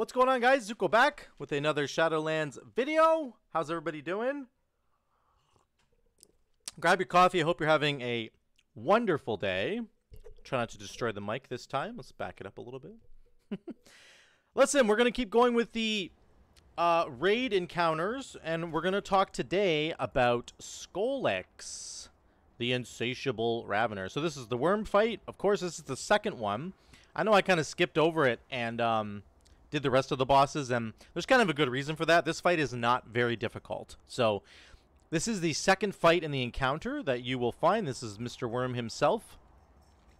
What's going on, guys? Zuko back with another Shadowlands video. How's everybody doing? Grab your coffee. I hope you're having a wonderful day. Try not to destroy the mic this time. Let's back it up a little bit. Listen, we're going to keep going with the raid encounters, and we're going to talk today about Skolex, the insatiable ravener. So this is the worm fight. Of course, this is the second one. I know I kind of skipped over it and did the rest of the bosses, and there's kind of a good reason for that. This fight is not very difficult. So this is the second fight in the encounter that you will find. This is Mr. Worm himself.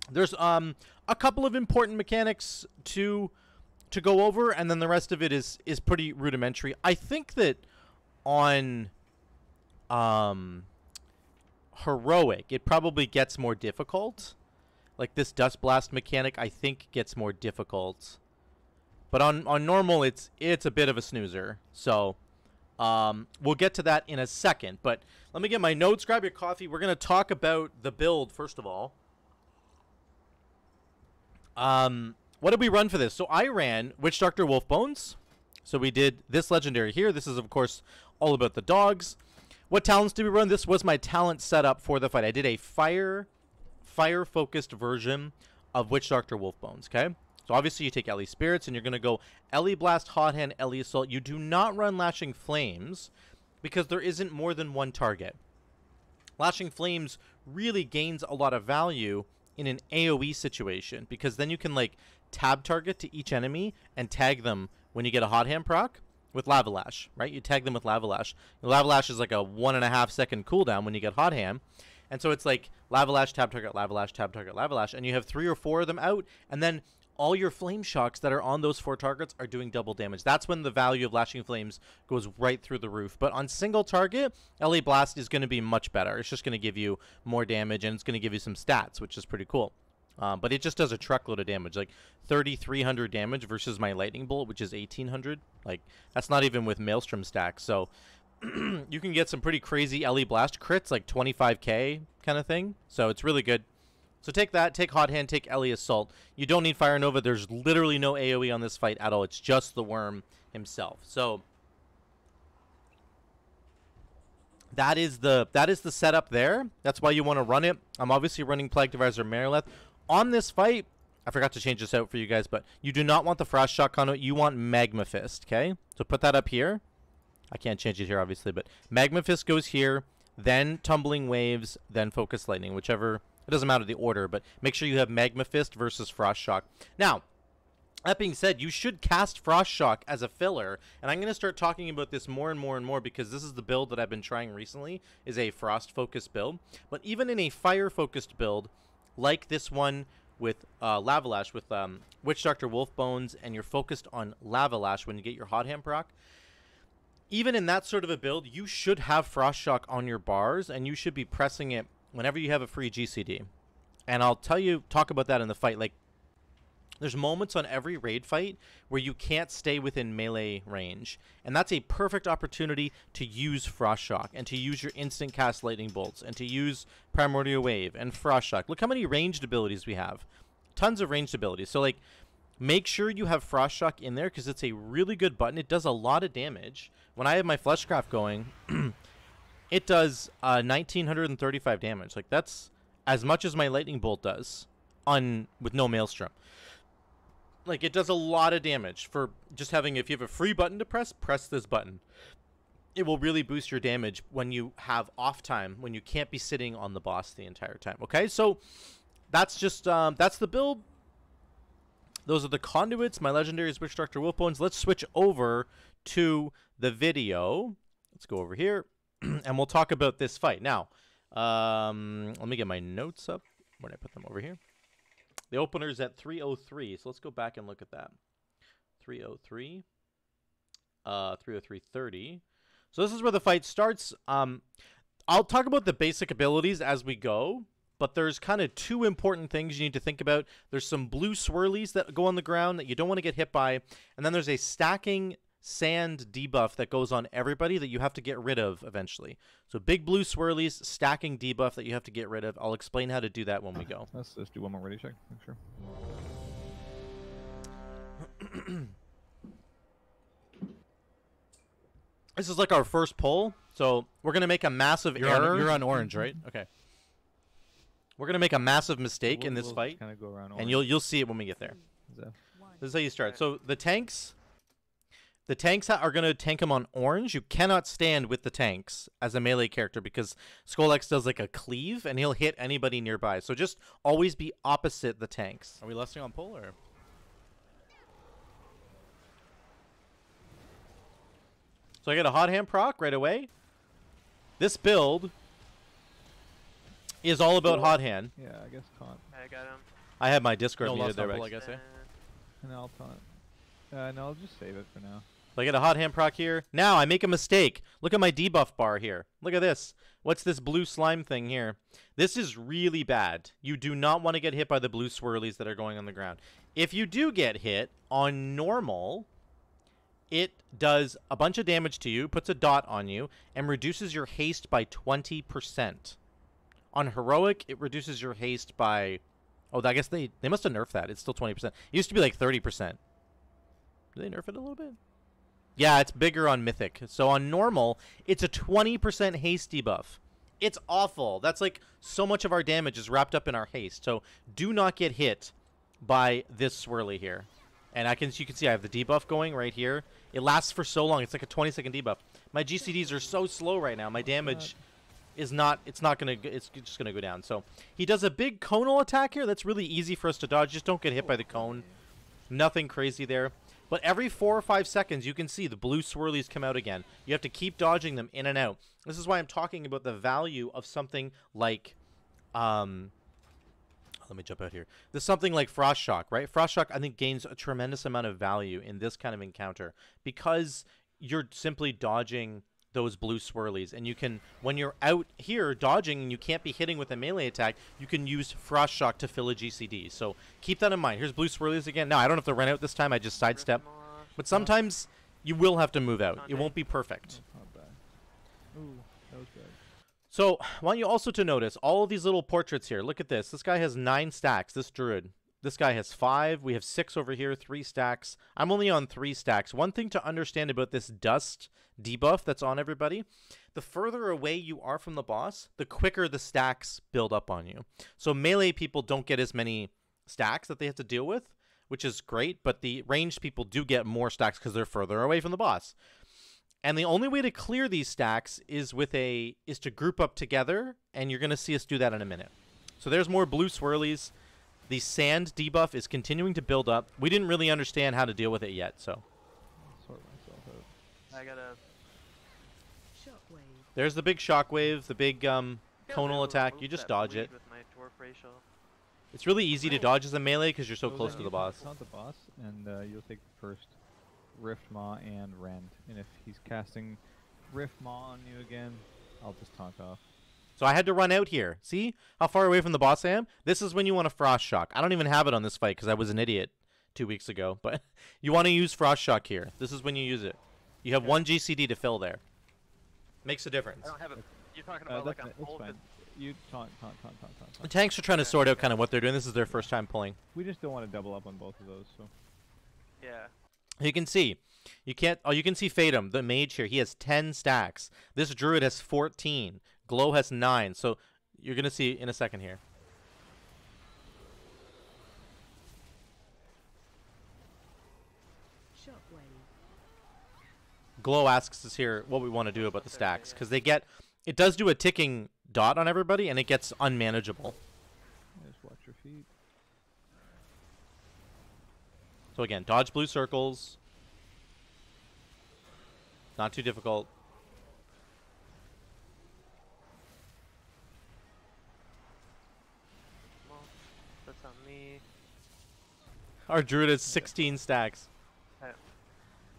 There's a couple of important mechanics to go over, and then the rest of it is pretty rudimentary. I think that on heroic, it probably gets more difficult. Like this dust blast mechanic, I think gets more difficult. But on normal, it's a bit of a snoozer. So we'll get to that in a second. But let me get my notes. Grab your coffee. We're going to talk about the build, first of all. What did we run for this? So I ran Witch Doctor Wolfbones. So we did this legendary here. This is, of course, all about the dogs. What talents did we run? This was my talent setup for the fight. I did a fire-focused version of Witch Doctor Wolfbones, okay? So obviously you take Ellie Spirits, and you're going to go Ellie Blast, Hot Hand, Ellie Assault. You do not run Lashing Flames because there isn't more than one target. Lashing Flames really gains a lot of value in an AoE situation because then you can like tab target to each enemy and tag them when you get a Hot Hand proc with Lava Lash, right? You tag them with Lava Lash. Lava Lash is like a 1.5 second cooldown when you get Hot Hand. And so it's like Lava Lash, tab target, Lava Lash, tab target, Lava Lash, and you have 3 or 4 of them out, and then all your flame shocks that are on those 4 targets are doing double damage. That's when the value of Lashing Flames goes right through the roof. But on single target, LA Blast is going to be much better. It's just going to give you more damage, and it's going to give you some stats, which is pretty cool. But it just does a truckload of damage, like 3,300 damage versus my Lightning Bolt, which is 1,800. Like, that's not even with Maelstrom stacks. So you can get some pretty crazy LE Blast crits, like 25k kind of thing. So it's really good. So take that, take Hot Hand, take Ellie Assault. You don't need Fire Nova. There's literally no AoE on this fight at all. It's just the worm himself. So that is the setup there. That's why you want to run it. I'm obviously running Plague Divisor Marileth. On this fight, I forgot to change this out for you guys, but you do not want the Frost Shock Conduit. You want Magma Fist, okay? So put that up here. I can't change it here, obviously, but Magma Fist goes here, then Tumbling Waves, then Focus Lightning, whichever. It doesn't matter the order, but make sure you have Magma Fist versus Frost Shock. Now, that being said, you should cast Frost Shock as a filler, and I'm going to start talking about this more and more and more because this is the build that I've been trying recently, is a Frost-focused build. But even in a Fire-focused build, like this one with Lava Lash, with Witch Doctor Wolfbones, and you're focused on Lava Lash when you get your Hot Hand proc, even in that sort of a build, you should have Frost Shock on your bars, and you should be pressing it whenever you have a free GCD. And I'll talk about that in the fight. Like, there's moments on every raid fight where you can't stay within melee range. And that's a perfect opportunity to use Frost Shock and to use your instant cast Lightning Bolts and to use Primordial Wave and Frost Shock. Look how many ranged abilities we have. Tons of ranged abilities. So, like, make sure you have Frost Shock in there because it's a really good button. It does a lot of damage. When I have my Fleshcraft going, it does 1,935 damage. Like, that's as much as my Lightning Bolt does with no Maelstrom. Like, it does a lot of damage for just having, if you have a free button to press this button. It will really boost your damage when you have off time, when you can't be sitting on the boss the entire time. Okay, so that's just, that's the build. Those are the conduits. My legendary is Witch Doctor Wolfbones. Let's switch over to the video. Let's go over here, and we'll talk about this fight. Now, let me get my notes up. Where did I put them? Over here. The opener's at 303, so let's go back and look at that. 303. 303.30. So this is where the fight starts. I'll talk about the basic abilities as we go, but there's kind of 2 important things you need to think about. There's some blue swirlies that go on the ground that you don't want to get hit by, and then there's a stacking sand debuff that goes on everybody that you have to get rid of eventually. So big blue swirlies, stacking debuff that you have to get rid of. I'll explain how to do that when we go. Let's just do one more ready check. Make sure. This is like our first pull, so we're gonna make a massive error. You're on orange, right? Okay. We're gonna make a massive mistake in this fight, kind of go around and you'll see it when we get there. This is how you start. So the tanks are gonna tank them on orange. You cannot stand with the tanks as a melee character because Skolex does like a cleave, and he'll hit anybody nearby. So just always be opposite the tanks. Are we lusting on pull or? So I get a hot hand proc right away. This build is all about hot hand. Yeah, I guess taunt. I got him. I have my Discord No muted lust there, on pull, Rex. I guess. Yeah. And I'll taunt. No, I'll just save it for now. So I get a hot hand proc here. Now I make a mistake. Look at my debuff bar here. Look at this. What's this blue slime thing here? This is really bad. You do not want to get hit by the blue swirlies that are going on the ground. If you do get hit on normal, it does a bunch of damage to you, puts a dot on you, and reduces your haste by 20%. On heroic, it reduces your haste by... Oh, I guess they must have nerfed that. It's still 20%. It used to be like 30%. Did they nerf it a little bit? Yeah, it's bigger on Mythic. So on normal, it's a 20% haste debuff. It's awful. That's like so much of our damage is wrapped up in our haste. So do not get hit by this swirly here. And you can see I have the debuff going right here. It lasts for so long. It's like a 20-second debuff. My GCDs are so slow right now. My damage is not, it's just going to go down. So he does a big conal attack here. That's really easy for us to dodge. Just don't get hit by the cone. Nothing crazy there. But every 4 or 5 seconds, you can see the blue swirlies come out again. You have to keep dodging them in and out. This is why I'm talking about the value of something like, let me jump out here. There's something like Frost Shock, right? Frost Shock, I think, gains a tremendous amount of value in this kind of encounter because you're simply dodging those blue swirlies. And you can, when you're out here dodging and you can't be hitting with a melee attack, you can use Frost Shock to fill a GCD. So keep that in mind. Here's blue swirlies again. Now, I don't have to run out this time. I just sidestep. But sometimes you will have to move out. It won't be perfect. Not bad. Ooh, that was good. So I want you also to notice all of these little portraits here. Look at this. This guy has 9 stacks, this druid. This guy has 5. We have 6 over here, 3 stacks. I'm only on 3 stacks. One thing to understand about this dust debuff that's on everybody, the further away you are from the boss, the quicker the stacks build up on you. So melee people don't get as many stacks that they have to deal with, which is great, but the ranged people do get more stacks because they're further away from the boss. And the only way to clear these stacks is to group up together, and you're going to see us do that in a minute. So there's more blue swirlies. The sand debuff is continuing to build up. We didn't really understand how to deal with it yet, so. Sort myself out. I got a... There's the big shockwave, the big conal attack. You just dodge it. With my dwarf racial. It's really easy to dodge as a melee because you're so close to the boss. Taunt the boss, and you'll take the first Rift Maw and Rend. And if he's casting Rift Maw on you again, I'll just taunt off. So I had to run out here. See how far away from the boss I am? This is when you want to Frost Shock. I don't even have it on this fight because I was an idiot 2 weeks ago. But you want to use Frost Shock here. This is when you use it. You have 1 GCD to fill there. Makes a difference. I don't have it. You're talking about like on hold. fine. You taunt. The tanks are trying to sort out kind of what they're doing. This is their first time pulling. We just don't want to double up on both of those. So. Yeah. You can see. You can't. Oh, you can see Fatum, the mage here. He has 10 stacks. This druid has 14. Glow has 9. So you're gonna see in a second here. Glow asks us here what we want to do about the stacks because it does do a ticking dot on everybody and it gets unmanageable. Just watch your feet. So again, dodge blue circles. Not too difficult. Well, that's on me. Our druid has 16 stacks.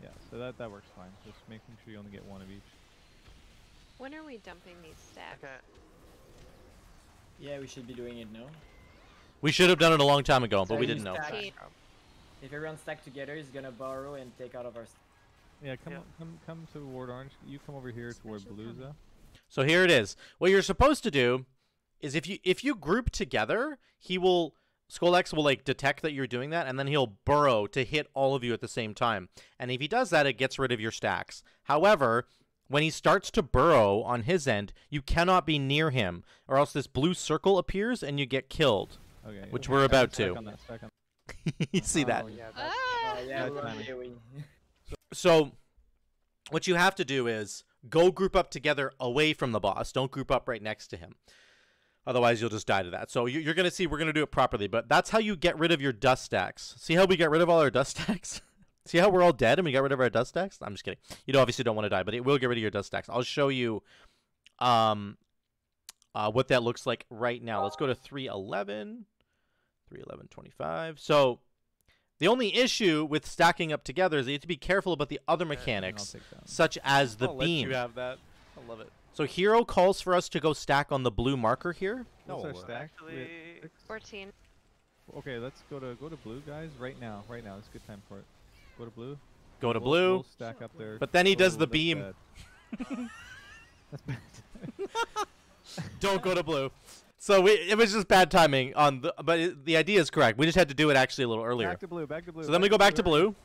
Yeah, so that works fine. Just making sure you only get 1 of each. When are we dumping these stacks? Okay. Yeah, we should be doing it now. We should have done it a long time ago, but So we you didn't know. stack- Cheap. If everyone stack together, he's gonna borrow and take out of our. Yeah, come toward orange. You come over here toward Beluza. So here it is. What you're supposed to do is if you group together, Skolex will like detect that you're doing that, and then he'll burrow to hit all of you at the same time. And if he does that, it gets rid of your stacks. However, when he starts to burrow on his end, you cannot be near him, or else this blue circle appears and you get killed, Okay. which we're about Stack to. on that, stack on- You see that? Oh, yeah, that's, Ah! yeah, Bad we're timing. AoE. So, what you have to do is go group up together away from the boss. Don't group up right next to him. Otherwise, you'll just die to that. So, you're going to see we're going to do it properly. But that's how you get rid of your dust stacks. See how we get rid of all our dust stacks? See how we're all dead and we got rid of our dust stacks? I'm just kidding. You obviously don't want to die, but it will get rid of your dust stacks. I'll show you what that looks like right now. Let's go to 311. 311.25. So, the only issue with stacking up together is that you have to be careful about the other mechanics, such as the I'll let beam. you have that. I love it. So Hero calls for us to go stack on the blue marker here. What's our No, stack? We had Actually, 6? 14. Okay, let's go to blue, guys. Right now. Right now. It's a good time for it. Go to blue. Go to We'll- blue. We'll stack up there. But then he does Oh, the that's beam. bad. That's bad. Don't go to blue. So it was just bad timing on the. But the idea is correct. We just had to do it actually a little earlier. Back to blue. Back to blue. So then we go back to blue.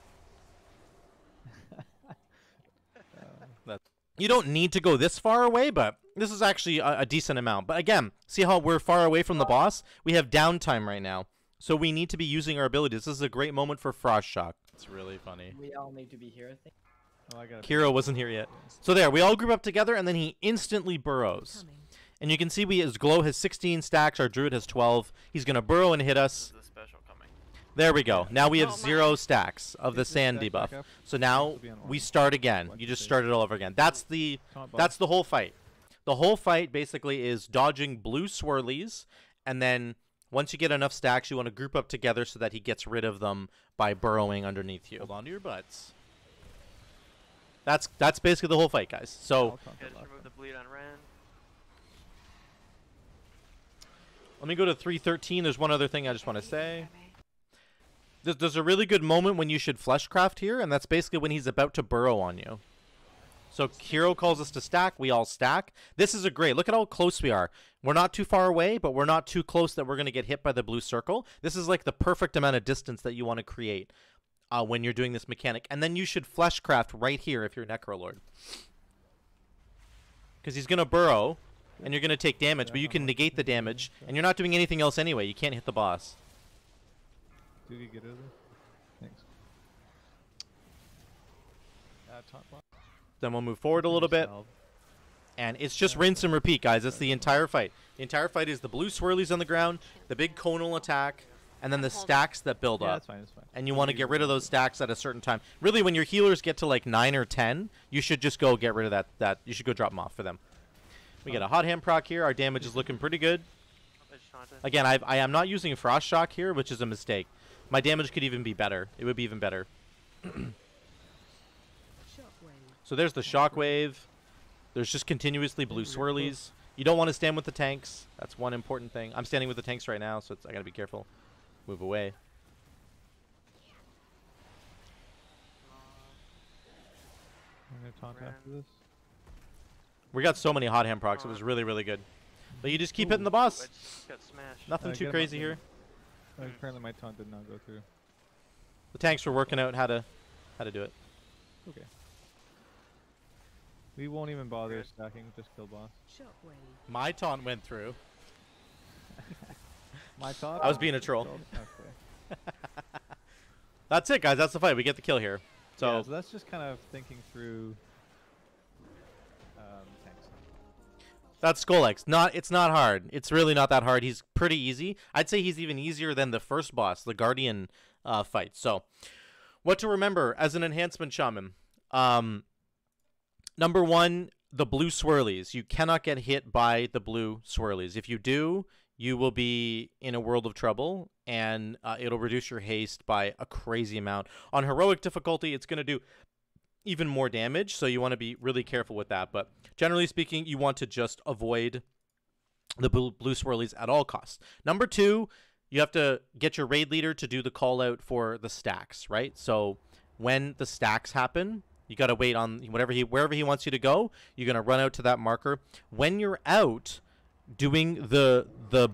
You don't need to go this far away, but this is actually a decent amount. But again, see how we're far away from the boss? We have downtime right now. So we need to be using our abilities. This is a great moment for Frost Shock. It's really funny. We all need to be here, I think. Oh, I got Kiro wasn't here yet. So there, we all group up together, and then he instantly burrows. And you can see his glow has 16 stacks, our druid has 12. He's going to burrow and hit us. the special coming. There we go. Now we have Oh my. 0 stacks of the Is this sand stack debuff. back up? So now This will be on we orange. start again. What You you just say? start it all over again. That's the whole fight. The whole fight basically is dodging blue swirlies, and then once you get enough stacks, you want to group up together so that he gets rid of them by burrowing underneath you. Hold on to your butts. That's basically the whole fight, guys. So Yeah, just remove the bleed on Rand. let me go to 313. There's one other thing I just want to say. There's a really good moment when you should Fleshcraft here, and that's basically when he's about to burrow on you. So Hero calls us to stack. We all stack. This is a great. Look at how close we are. We're not too far away, but we're not too close that we're going to get hit by the blue circle. This is like the perfect amount of distance that you want to create when you're doing this mechanic. And then you should Fleshcraft right here if you're Necrolord. Because he's going to burrow, and you're going to take damage, but you can negate the damage, and you're not doing anything else anyway. You can't hit the boss. Did you get it? Thanks. Top block. Then we'll move forward a little bit. And it's just rinse and repeat, guys. That's the entire fight. The entire fight is the blue swirlies on the ground, the big conal attack, and then the stacks that build Yeah, up. that's fine. That's fine. And you want to get rid of those stacks at a certain time. Really, when your healers get to like 9 or 10, you should just go get rid of that. You should go drop them off for them. We get a hot hand proc here. Our damage is looking pretty good. I just taunted. Again, I am not using Frost Shock here, which is a mistake. My damage could even be better. It would be even better. So there's the Shockwave. There's just continuously blue swirlies. You don't want to stand with the tanks. That's one important thing. I'm standing with the tanks right now, so I got to be careful. Move away. I'm gonna taunt after this. We got so many hot hand procs. It was really, really good. But you just keep hitting the boss. I just got smashed. Nothing Get too him crazy up here. there. Apparently my taunt did not go through. The tanks were working out how to do it. Okay. We won't even bother stacking. Just kill boss. My taunt went through. My taunt. I was being a troll. Okay. That's it, guys. That's the fight. We get the kill here. So, So so that's just kind of thinking through tanks. that's Skolex. It's not hard. It's really not that hard. He's pretty easy. I'd say he's even easier than the first boss, the Guardian fight. So, what to remember as an enhancement shaman? Number one, the blue swirlies. You cannot get hit by the blue swirlies. If you do, you will be in a world of trouble, and it'll reduce your haste by a crazy amount. On heroic difficulty, it's going to do even more damage, so you want to be really careful with that. But generally speaking, you want to just avoid the blue swirlies at all costs. Number two, you have to get your raid leader to do the call out for the stacks, right? So when the stacks happen, you got to wait on wherever he wants you to go. You're going to run out to that marker. When you're out doing the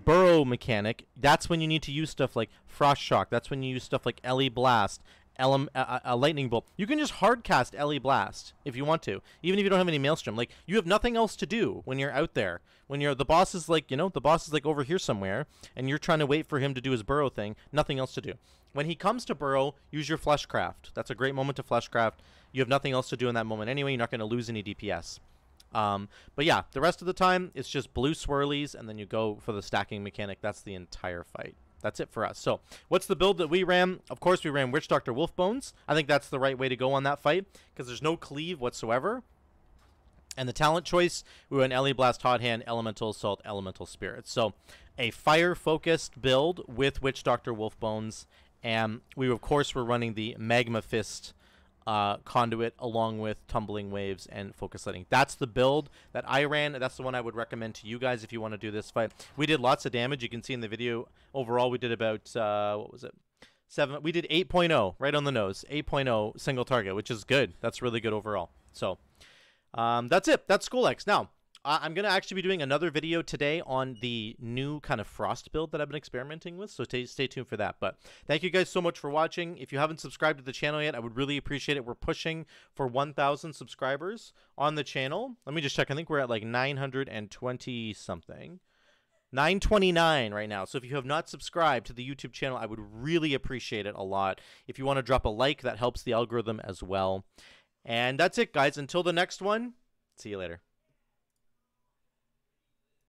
Burrow mechanic, that's when you need to use stuff like Frost Shock. That's when you use stuff like Ellie Blast a lightning bolt. You can just hard cast Ellie Blast if you want to, even if you don't have any Maelstrom. Like, you have nothing else to do when you're out there. When the boss is like, the boss is like over here somewhere, and you're trying to wait for him to do his Burrow thing. Nothing else to do. When he comes to Burrow, use your Fleshcraft. That's a great moment to Fleshcraft. You have nothing else to do in that moment anyway. You're not going to lose any DPS. But yeah, the rest of the time, it's just blue swirlies, and then you go for the stacking mechanic. That's the entire fight. That's it for us. So, what's the build that we ran? Of course, we ran Witch Doctor Wolfbones. I think that's the right way to go on that fight, because there's no cleave whatsoever. And the talent choice, we went Ellie Blast, Hot Hand, Elemental Assault, Elemental Spirit. So, a fire-focused build with Witch Doctor Wolfbones. And we, of course, were running the Magma Fist Conduit along with Tumbling Waves and Focus Lighting. That's the build that I ran. That's the one I would recommend to you guys if you want to do this fight. We did lots of damage. You can see in the video, overall, we did about, what was it? We did 8.0, right on the nose. 8.0 single target, which is good. That's really good overall. So, that's it. That's Skolex. Now, I'm going to actually be doing another video today on the new kind of Frost build that I've been experimenting with, so stay tuned for that. But thank you guys so much for watching. If you haven't subscribed to the channel yet, I would really appreciate it. We're pushing for 1,000 subscribers on the channel. Let me just check. I think we're at like 920-something. 929 right now. So if you have not subscribed to the YouTube channel, I would really appreciate it a lot. If you want to drop a like, that helps the algorithm as well. And that's it, guys. Until the next one, see you later.